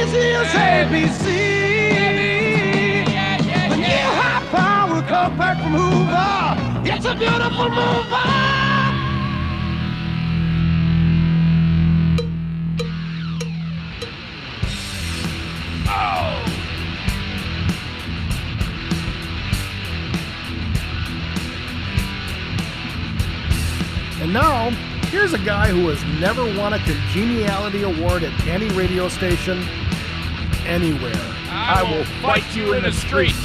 easy as ABC. The new high-power compact remover. It's a beautiful mover. And now, here's a guy who has never won a congeniality award at any radio station, anywhere. I will fight you in the street.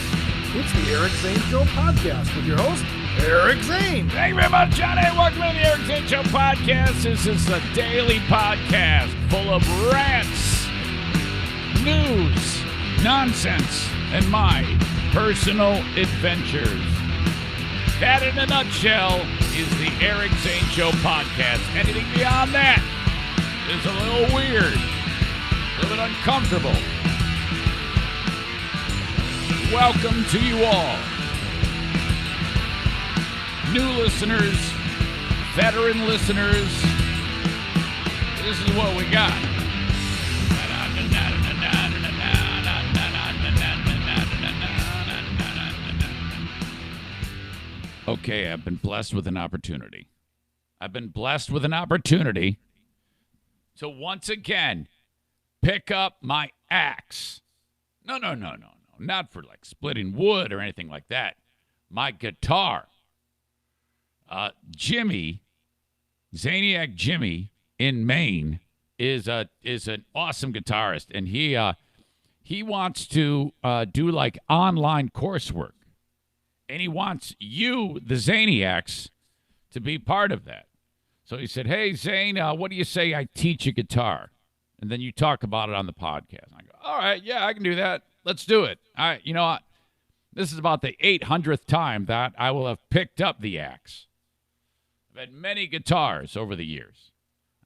It's the Eric Zane Show podcast with your host, Eric Zane. Thank you very much, Johnny. Welcome to the Eric Zane Show podcast. This is a daily podcast full of rants, news, nonsense, and my personal adventures. That, in a nutshell, is the Eric Zane Show podcast. Anything beyond that is a little weird, a little bit uncomfortable. Welcome to you all. New listeners, veteran listeners, this is what we got. Okay, I've been blessed with an opportunity. To once again pick up my axe. No. Not for like splitting wood or anything like that. My guitar. Jimmy, Zaniac Jimmy in Maine is an awesome guitarist, and he wants to do like online coursework. And he wants you, the Zaniacs, to be part of that. So he said, hey, Zane, what do you say I teach you guitar? And then you talk about it on the podcast. I go, all right, yeah, I can do that. Let's do it. All right, you know what? This is about the 800th time that I will have picked up the axe. I've had many guitars over the years.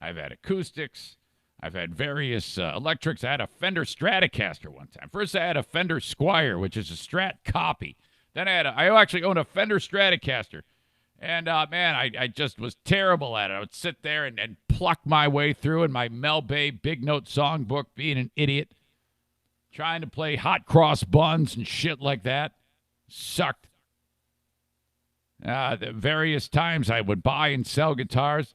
I've had acoustics. I've had various electrics. I had a Fender Stratocaster one time. First, I had a Fender Squier, which is a Strat copy. Then I actually owned a Fender Stratocaster. And, man, I just was terrible at it. I would sit there and pluck my way through in my Mel Bay Big Note songbook, being an idiot, trying to play hot cross buns and shit like that. Sucked. The various times I would buy and sell guitars.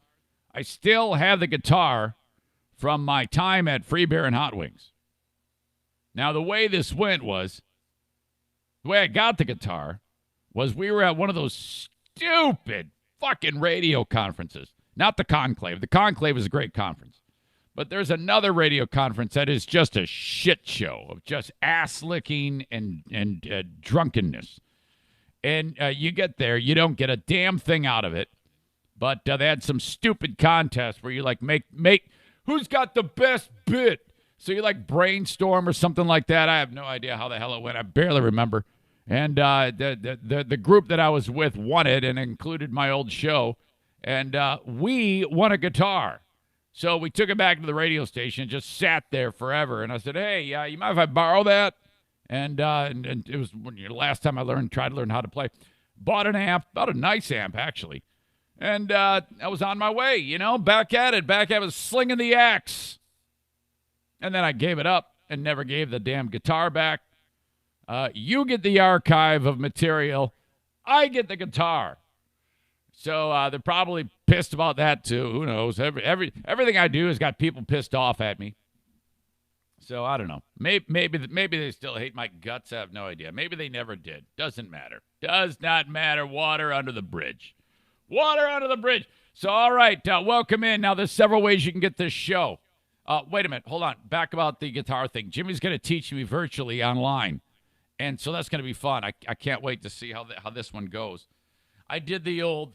I still have the guitar from my time at Free Beer and Hot Wings. Now, the way this went was, the way I got the guitar was we were at one of those stupid fucking radio conferences. Not the Conclave. The Conclave is a great conference. But there's another radio conference that is just a shit show of just ass-licking and drunkenness. And you get there, you don't get a damn thing out of it. But they had some stupid contest where you like make who's got the best bit. So you like brainstorm or something like that. I have no idea how the hell it went. I barely remember. And the group that I was with won it and included my old show. And we won a guitar. So we took it back to the radio station and just sat there forever. And I said, hey, you mind if I borrow that? And it was the last time I tried to learn how to play. Bought an amp, bought a nice amp, actually. And I was on my way, back at it, slinging the axe. And then I gave it up and never gave the damn guitar back. You get the archive of material. I get the guitar. So they're probably pissed about that, too. Who knows? Everything I do has got people pissed off at me. So I don't know. Maybe they still hate my guts. I have no idea. Maybe they never did. Doesn't matter. Does not matter. Water under the bridge. Water under the bridge. So, all right, welcome in. Now, there's several ways you can get this show. Wait a minute. Hold on. Back about the guitar thing. Jimmy's going to teach me virtually online. And so that's going to be fun. I can't wait to see how this one goes. I did the old,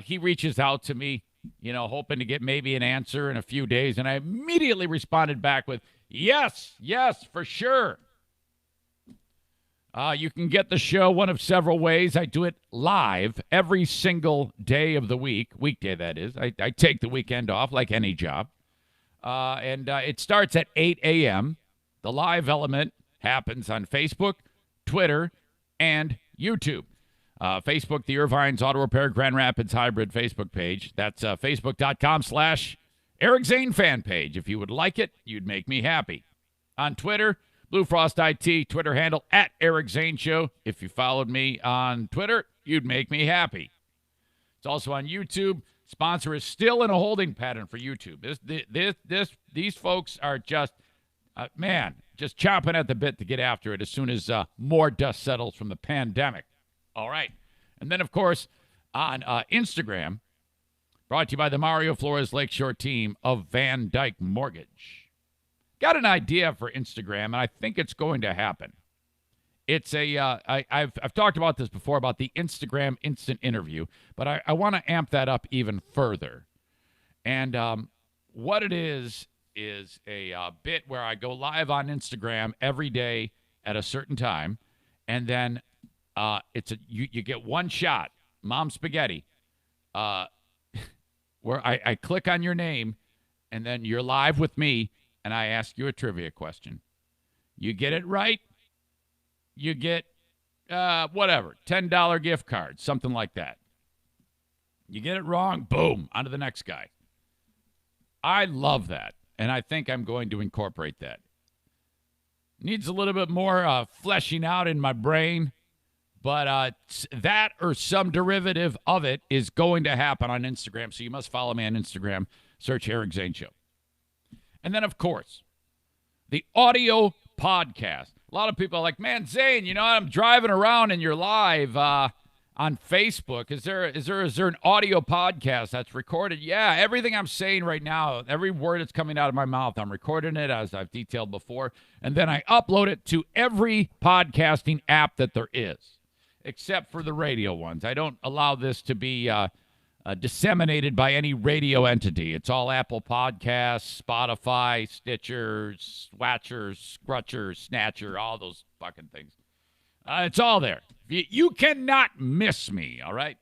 he reaches out to me, hoping to get maybe an answer in a few days. And I immediately responded back with, yes, for sure. You can get the show one of several ways. I do it live every single day of the weekday that is. I take the weekend off like any job. And it starts at 8 a.m. The live element happens on Facebook, Twitter, and YouTube. Facebook, the Irvine's Auto Repair Grand Rapids Hybrid Facebook page. That's facebook.com/Eric Zane fan page. If you would like it, you'd make me happy. On Twitter, Blue Frost IT, Twitter handle at Eric Zane Show. If you followed me on Twitter, you'd make me happy. It's also on YouTube. Sponsor is still in a holding pattern for YouTube. These folks are just, just chomping at the bit to get after it as soon as more dust settles from the pandemic. All right. And then, of course, on Instagram, brought to you by the Mario Flores Lakeshore team of Van Dyke Mortgage. Got an idea for Instagram, and I think it's going to happen. It's I've talked about this before, about the Instagram instant interview, but I want to amp that up even further. And what it is a bit where I go live on Instagram every day at a certain time, and then you get one shot, Mom Spaghetti, where I click on your name, and then you're live with me, and I ask you a trivia question. You get it right, you get, whatever, $10 gift card, something like that. You get it wrong, boom, on to the next guy. I love that, and I think I'm going to incorporate that. Needs a little bit more fleshing out in my brain, but that or some derivative of it is going to happen on Instagram, so you must follow me on Instagram. Search Eric Zane Show. And then, of course, the audio podcast. A lot of people are like, man, Zane, I'm driving around and you're live on Facebook. Is there an audio podcast that's recorded? Yeah, everything I'm saying right now, every word that's coming out of my mouth, I'm recording it, as I've detailed before, and then I upload it to every podcasting app that there is, except for the radio ones. I don't allow this to be disseminated by any radio entity. It's all Apple Podcasts, Spotify, Stitcher, Swatcher, Scrutcher, Snatcher, all those fucking things. It's all there. You cannot miss me, all right?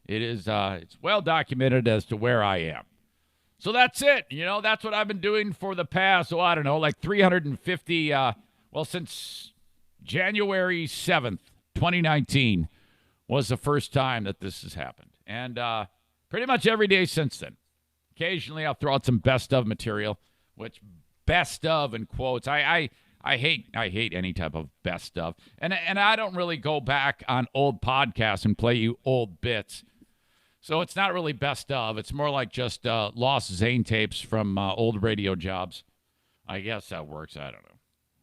It is, it's well documented as to where I am. So that's it. That's what I've been doing for the past, I don't know, like 350, since January 7th, 2019 was the first time that this has happened. And pretty much every day since then. Occasionally I'll throw out some best of material, which best of in quotes. I hate any type of best of. And I don't really go back on old podcasts and play you old bits. So it's not really best of. It's more like just lost Zane tapes from old radio jobs. I guess that works. I don't know.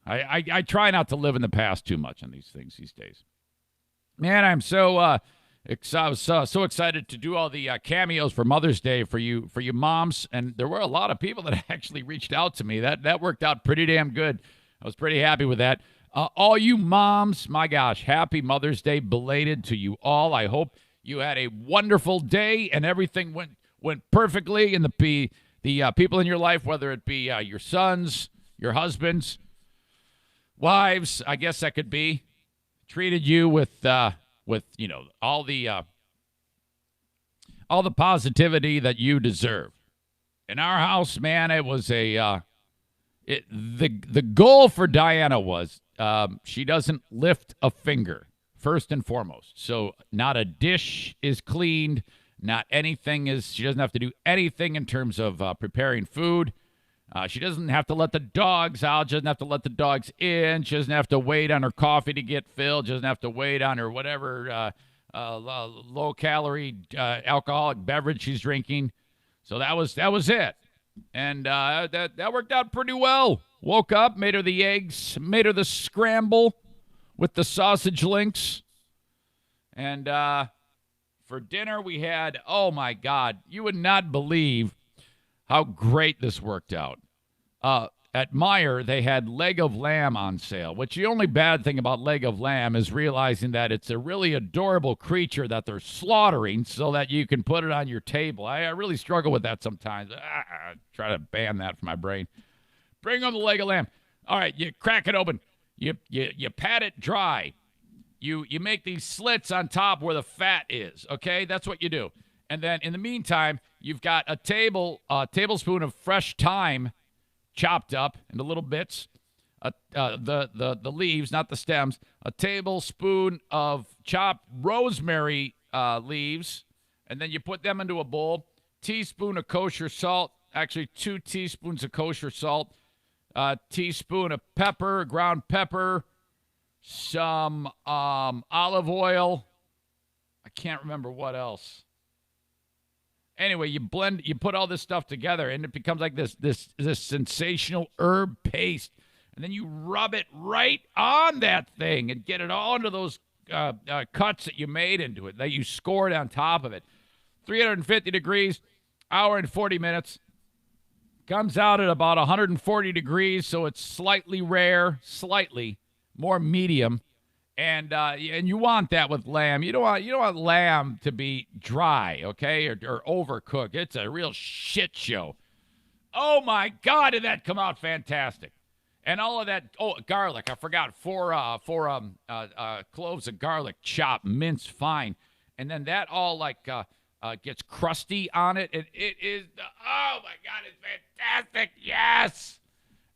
I try not to live in the past too much on these things these days. Man, I'm so I was so excited to do all the cameos for Mother's Day for you moms, and there were a lot of people that actually reached out to me. That worked out pretty damn good. I was pretty happy with that. All you moms, my gosh, happy Mother's Day belated to you all. I hope you had a wonderful day and everything went perfectly. And the people in your life, whether it be your sons, your husbands, wives, I guess that could be, treated you with all the positivity that you deserve. In our house, man, it was the goal for Diana was she doesn't lift a finger, first and foremost. So not a dish is cleaned, she doesn't have to do anything in terms of preparing food. She doesn't have to let the dogs out. She doesn't have to let the dogs in. She doesn't have to wait on her coffee to get filled. She doesn't have to wait on her whatever low-calorie alcoholic beverage she's drinking. So that was it. And that worked out pretty well. Woke up, made her the eggs, made her the scramble with the sausage links. And for dinner we had, oh, my God, you would not believe how great this worked out. At Meijer, they had leg of lamb on sale, which the only bad thing about leg of lamb is realizing that it's a really adorable creature that they're slaughtering so that you can put it on your table. I really struggle with that sometimes. I try to ban that from my brain. Bring on the leg of lamb. All right, you crack it open. You pat it dry. You make these slits on top where the fat is, okay? That's what you do. And then in the meantime, you've got a tablespoon of fresh thyme chopped up into little bits, the leaves, not the stems, a tablespoon of chopped rosemary leaves, and then you put them into a bowl, teaspoon of kosher salt, actually 2 teaspoons of kosher salt, a teaspoon of pepper, ground pepper, some olive oil. I can't remember what else. Anyway, you put all this stuff together, and it becomes like this sensational herb paste. And then you rub it right on that thing and get it all into those cuts that you made into it, that you scored on top of it. 350 degrees, hour and 40 minutes. Comes out at about 140 degrees, so it's slightly rare, slightly more medium. And you want that with lamb. You don't want lamb to be dry, okay, or overcooked. It's a real shit show. Oh my God, did that come out fantastic? And all of that. Oh, garlic. I forgot. Four cloves of garlic, chopped, minced fine, and then that all gets crusty on it. And it is. Oh my God, it's fantastic. Yes.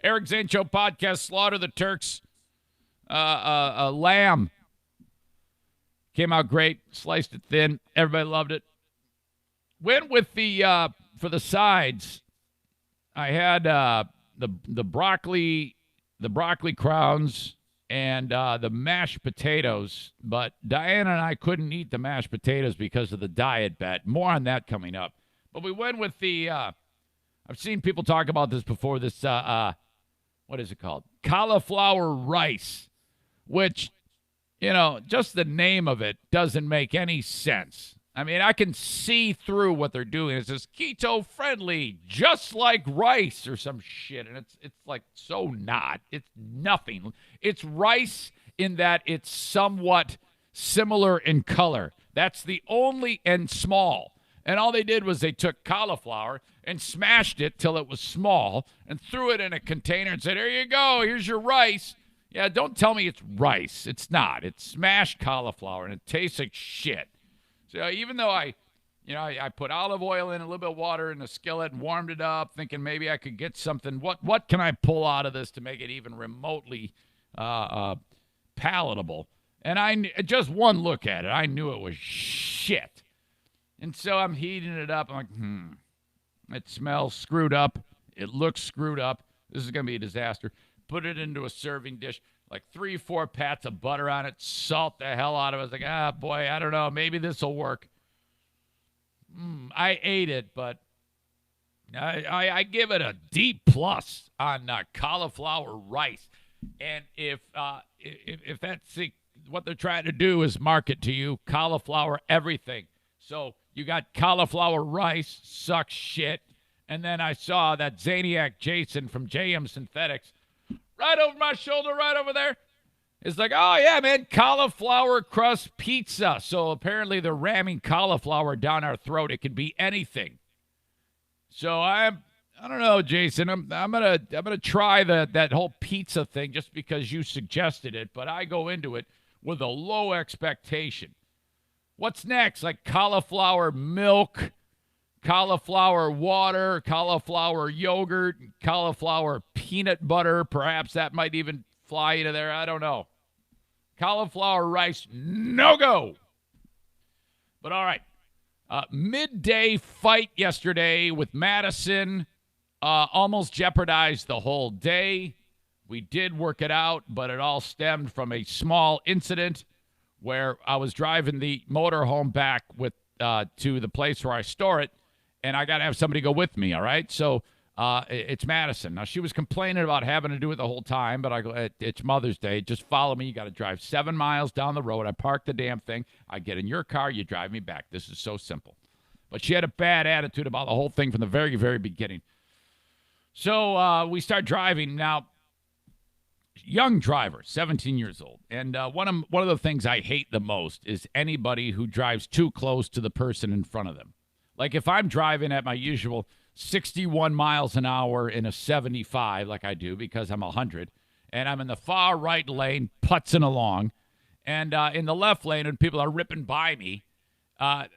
Eric Zane Show podcast. Slaughter the Turks. Lamb came out great. Sliced it thin. Everybody loved it. Went with the for the sides. I had the broccoli crowns and the mashed potatoes, but Diana and I couldn't eat the mashed potatoes because of the diet bet. More on that coming up. But we went with the. I've seen people talk about this before. This what is it called? Cauliflower rice. Which, just the name of it doesn't make any sense. I mean, I can see through what they're doing. It says keto-friendly, just like rice or some shit. And it's like so not. It's nothing. It's rice in that it's somewhat similar in color. That's the only, and small. And all they did was they took cauliflower and smashed it till it was small and threw it in a container and said, here you go, here's your rice. Yeah, don't tell me it's rice. It's not. It's smashed cauliflower, and it tastes like shit. So even though I put olive oil in, a little bit of water in the skillet and warmed it up, thinking maybe I could get something. What can I pull out of this to make it even remotely palatable? And just one look at it, I knew it was shit. And so I'm heating it up. I'm like, it smells screwed up. It looks screwed up. This is going to be a disaster. Put it into a serving dish, like 3-4 pats of butter on it, salt the hell out of it. I was like, boy, I don't know. Maybe this will work. I ate it, but I give it a D+ on cauliflower rice. And if that's what they're trying to do is market to you, cauliflower everything. So you got cauliflower rice, sucks shit. And then I saw that Zaniac Jason from JM Synthetics, right over my shoulder, right over there. It's like, oh, yeah, man, cauliflower crust pizza. So apparently they're ramming cauliflower down our throat. It could be anything. So I don't know, Jason. I'm gonna try that whole pizza thing just because you suggested it, but I go into it with a low expectation. What's next? Like cauliflower milk, cauliflower water, cauliflower yogurt, cauliflower peanut butter. Perhaps that might even fly into there. I don't know. Cauliflower rice, no go. But all right. Midday fight yesterday with Madison. Almost jeopardized the whole day. We did work it out, but it all stemmed from a small incident where I was driving the motorhome back with to the place where I store it, and I got to have somebody go with me, all right? So it's Madison. Now, she was complaining about having to do it the whole time, but I go, it's Mother's Day. Just follow me. You got to drive 7 miles down the road. I park the damn thing. I get in your car. You drive me back. This is so simple. But she had a bad attitude about the whole thing from the very, very beginning. So we start driving. Now, young driver, 17 years old. And one of the things I hate the most is anybody who drives too close to the person in front of them. Like if I'm driving at my usual 61 miles an hour in a 75 like I do because I'm 100, and I'm in the far right lane putzing along, and in the left lane and people are ripping by me,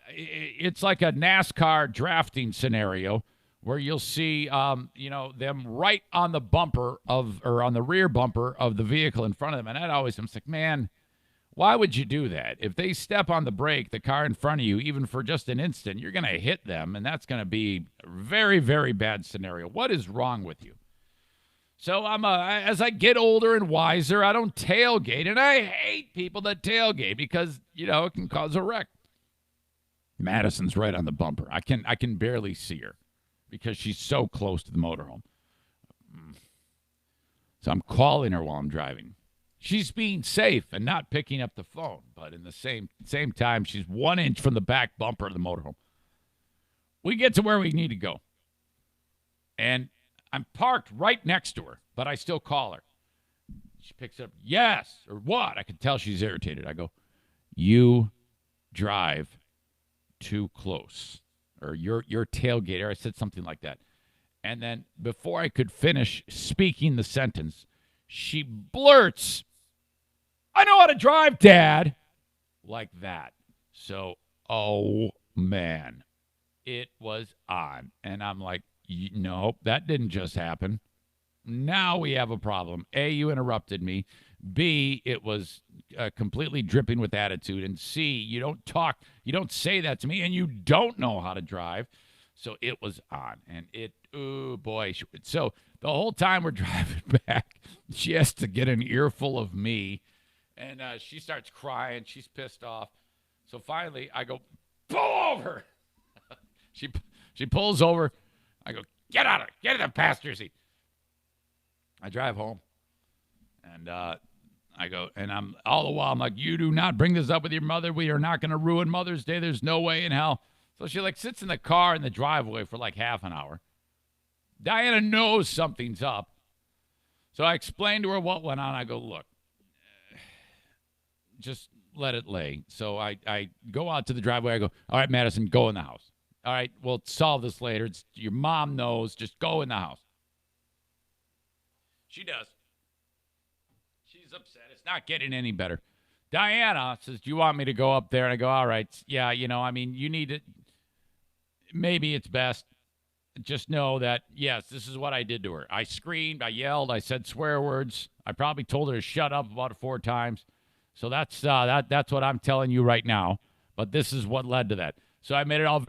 it's like a NASCAR drafting scenario where you'll see, them right on the bumper or on the rear bumper of the vehicle in front of them. And I'm like, man, why would you do that? If they step on the brake, the car in front of you, even for just an instant, you're going to hit them, and that's going to be a very, very bad scenario. What is wrong with you? So as I get older and wiser, I don't tailgate, and I hate people that tailgate because, it can cause a wreck. Madison's right on the bumper. I can barely see her because she's so close to the motorhome. So I'm calling her while I'm driving. She's being safe and not picking up the phone, but in the same time, she's 1 inch from the back bumper of the motorhome. We get to where we need to go, and I'm parked right next to her, but I still call her. She picks up, yes, or what? I can tell she's irritated. I go, you drive too close, or you're tailgater. I said something like that. And then before I could finish speaking the sentence, she blurts, I know how to drive, Dad, like that. So, oh, man, it was on. And I'm like, no, that didn't just happen. Now we have a problem. A, you interrupted me. B, it was completely dripping with attitude. And C, you don't say that to me, and you don't know how to drive. So it was on, and oh boy. So the whole time we're driving back, she has to get an earful of me, and she starts crying. She's pissed off. So finally, I go, pull over. She pulls over. I go, get out of it. Get in the passenger seat. I drive home, and I go, and I'm all the while, I'm like, you do not bring this up with your mother. We are not going to ruin Mother's Day. There's no way in hell. So she sits in the car in the driveway for half an hour. Diana knows something's up. So I explained to her what went on. I go, look, just let it lay. So I go out to the driveway. I go, all right, Madison, go in the house. All right, we'll solve this later. Your mom knows. Just go in the house. She does. She's upset. It's not getting any better. Diana says, do you want me to go up there? And I go, all right. Yeah, you need to. Maybe it's best. Just know that, yes, this is what I did to her. I screamed. I yelled. I said swear words. I probably told her to shut up about 4 times. So that's what I'm telling you right now. But this is what led to that. So I made it all